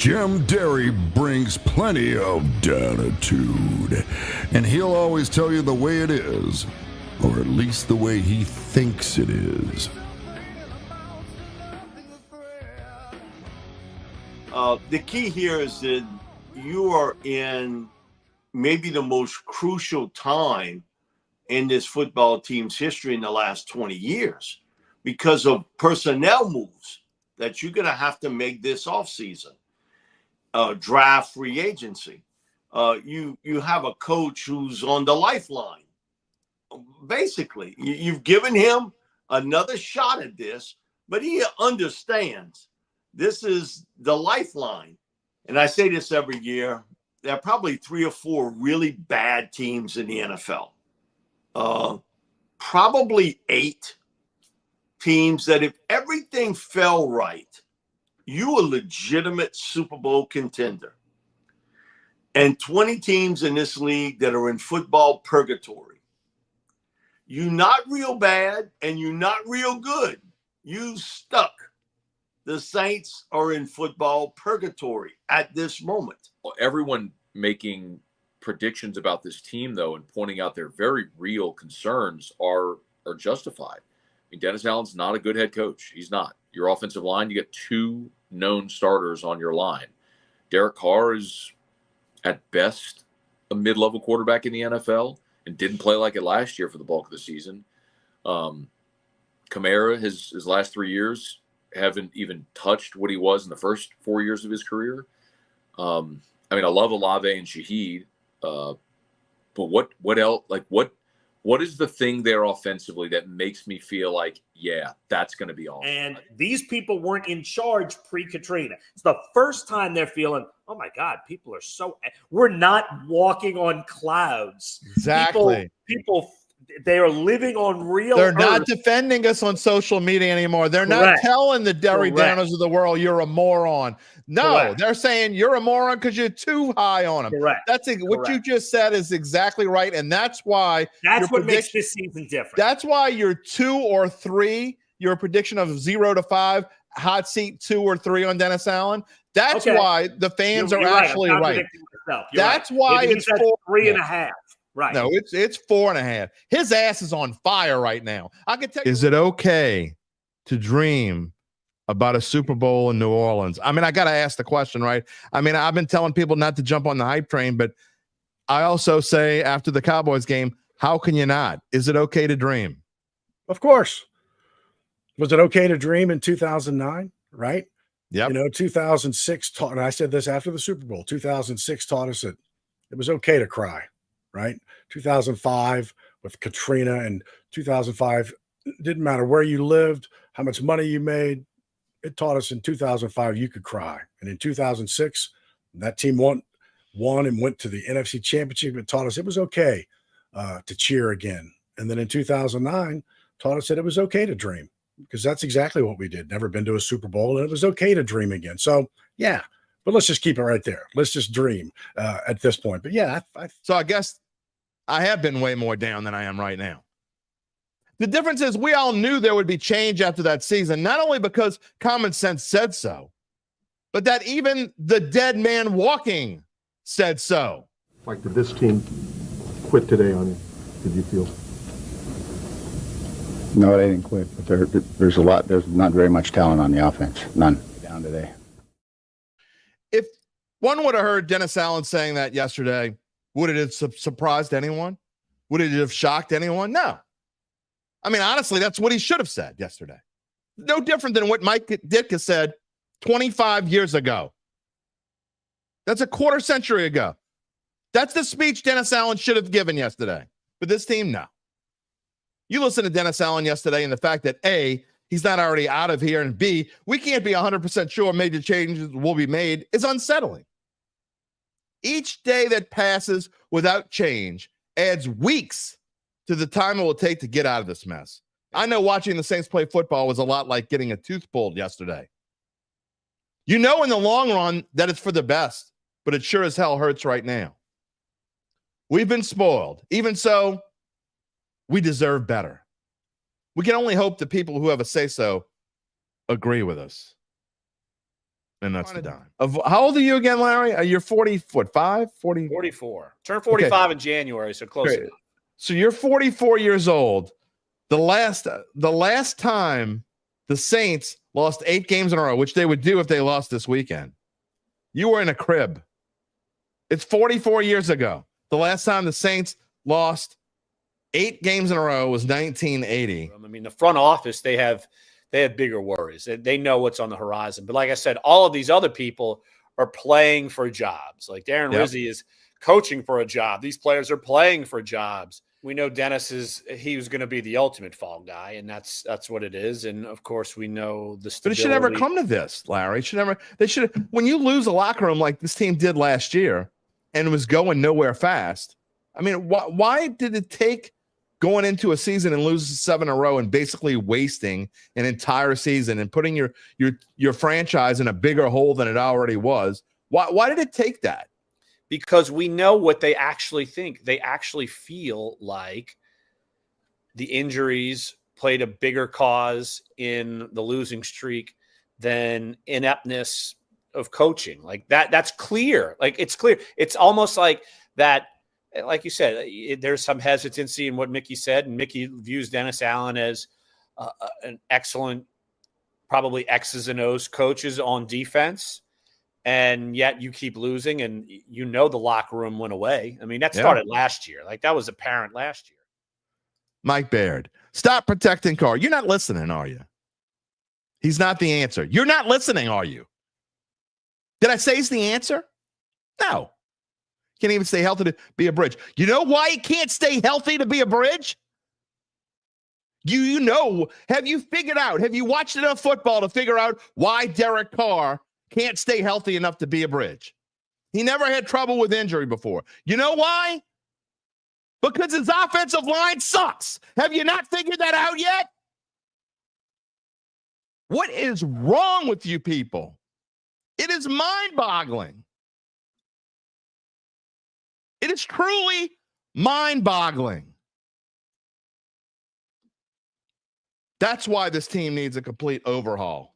Jim Derry brings plenty of Dattitude, and he'll always tell you the way it is, or at least the way he thinks it is. The key here is that you are in maybe the most crucial time in this football team's history in the last 20 years because of personnel moves that you're going to have to make this offseason. Draft, free agency. You have a coach who's on the lifeline. Basically, you've given him another shot at this, but he understands this is the lifeline. And I say this every year. There are probably 3 or 4 really bad teams in the NFL. Probably 8 teams that if everything fell right, you a legitimate Super Bowl contender. And 20 teams in this league that are in football purgatory. You not real bad and you not real good. You stuck. The Saints are in football purgatory at this moment. Everyone making predictions about this team, though, and pointing out their very real concerns are justified. I mean, Dennis Allen's not a good head coach. He's not. Your offensive line, you get 2 known starters on your line. Derek Carr is, at best, a mid-level quarterback in the NFL and didn't play like it last year for the bulk of the season. Kamara, his last 3 years, haven't even touched what he was in the first 4 years of his career. I mean, I love Olave and Shaheed, but what else? Like, what is the thing there offensively that makes me feel like, yeah, that's going to be awesome? And these people weren't in charge pre-Katrina. It's the first time they're feeling, oh my God, people are so – we're not walking on clouds. Exactly. People they are living on real They're earth. not defending us on social media anymore. They're Correct. not telling the Derry Correct. Downers of the world you're a moron. No, Correct. they're saying you're a moron because you're too high on them. Correct. That's what you just said is exactly right, and that's why that's what makes this season different. That's why you're 2 or 3. Your prediction of 0 to 5, hot seat 2 or 3 on Dennis Allen. That's why the fans are actually right. That's why it's 3.5. Right. No, it's 4.5. His ass is on fire right now. I can tell you. Is it okay to dream about a Super Bowl in New Orleans? I mean, I got to ask the question, right? I mean, I've been telling people not to jump on the hype train, but I also say after the Cowboys game, how can you not? Is it okay to dream? Of course. Was it okay to dream in 2009? Right. Yeah. 2006 taught, and I said this after the Super Bowl, 2006 taught us that it was okay to cry. Right. 2005 with Katrina, and 2005 didn't matter where you lived, how much money you made. It taught us in 2005 you could cry. And in 2006, that team won and went to the NFC Championship. It taught us it was okay to cheer again. And then in 2009, taught us that it was okay to dream, because that's exactly what we did. Never been to a Super Bowl, and it was okay to dream again. So, yeah, but let's just keep it right there. Let's just dream at this point. But, yeah. So I guess I have been way more down than I am right now. The difference is we all knew there would be change after that season, not only because common sense said so, but that even the dead man walking said so. Like, did this team quit today on you? Did you feel? No, they didn't quit, but there's not very much talent on the offense. None down today. If one would have heard Dennis Allen saying that yesterday, would it have surprised anyone? Would it have shocked anyone? No. I mean, honestly, that's what he should have said yesterday. No different than what Mike Ditka said 25 years ago. That's a quarter century ago. That's the speech Dennis Allen should have given yesterday. But this team, no. You listen to Dennis Allen yesterday, and the fact that A, he's not already out of here, and B, we can't be 100% sure major changes will be made, is unsettling. Each day that passes without change adds weeks to the time it will take to get out of this mess. I know watching the Saints play football was a lot like getting a tooth pulled yesterday. You know in the long run that it's for the best, but it sure as hell hurts right now. We've been spoiled. Even so, we deserve better. We can only hope the people who have a say-so agree with us. And that's the dime. How old are you again, Larry? You're 40, what, 40? 44. Turn 45 in January, so close enough. So you're 44 years old. The last time the Saints lost 8 games in a row, which they would do if they lost this weekend, you were in a crib. It's 44 years ago. The last time the Saints lost 8 games in a row was 1980. I mean, the front office, they have bigger worries. They know what's on the horizon. But like I said, all of these other people are playing for jobs. Like Darren Rizzi is coaching for a job. These players are playing for jobs. We know Dennis he was going to be the ultimate fall guy, and that's what it is. And of course, we know the stability. But it should never come to this, Larry. When you lose a locker room like this team did last year and was going nowhere fast. I mean, why did it take going into a season and losing 7 in a row and basically wasting an entire season and putting your franchise in a bigger hole than it already was? Why did it take that? Because we know what they actually think. They actually feel like the injuries played a bigger cause in the losing streak than ineptness of coaching. Like that's clear. Like it's clear. It's almost like that. Like you said, there's some hesitancy in what Mickey said, and Mickey views Dennis Allen as an excellent, probably X's and O's coaches on defense. And yet you keep losing, and the locker room went away. I mean, that started last year. Like that was apparent last year. Mike Baird, stop protecting Carr. You're not listening, are you? He's not the answer. You're not listening, are you? Did I say he's the answer? No. Can't even stay healthy to be a bridge. You know why he can't stay healthy to be a bridge? Have you figured out, have you watched enough football to figure out why Derek Carr can't stay healthy enough to be a bridge? He never had trouble with injury before. You know why? Because his offensive line sucks. Have you not figured that out yet? What is wrong with you people? It is mind-boggling. It is truly mind-boggling. That's why this team needs a complete overhaul.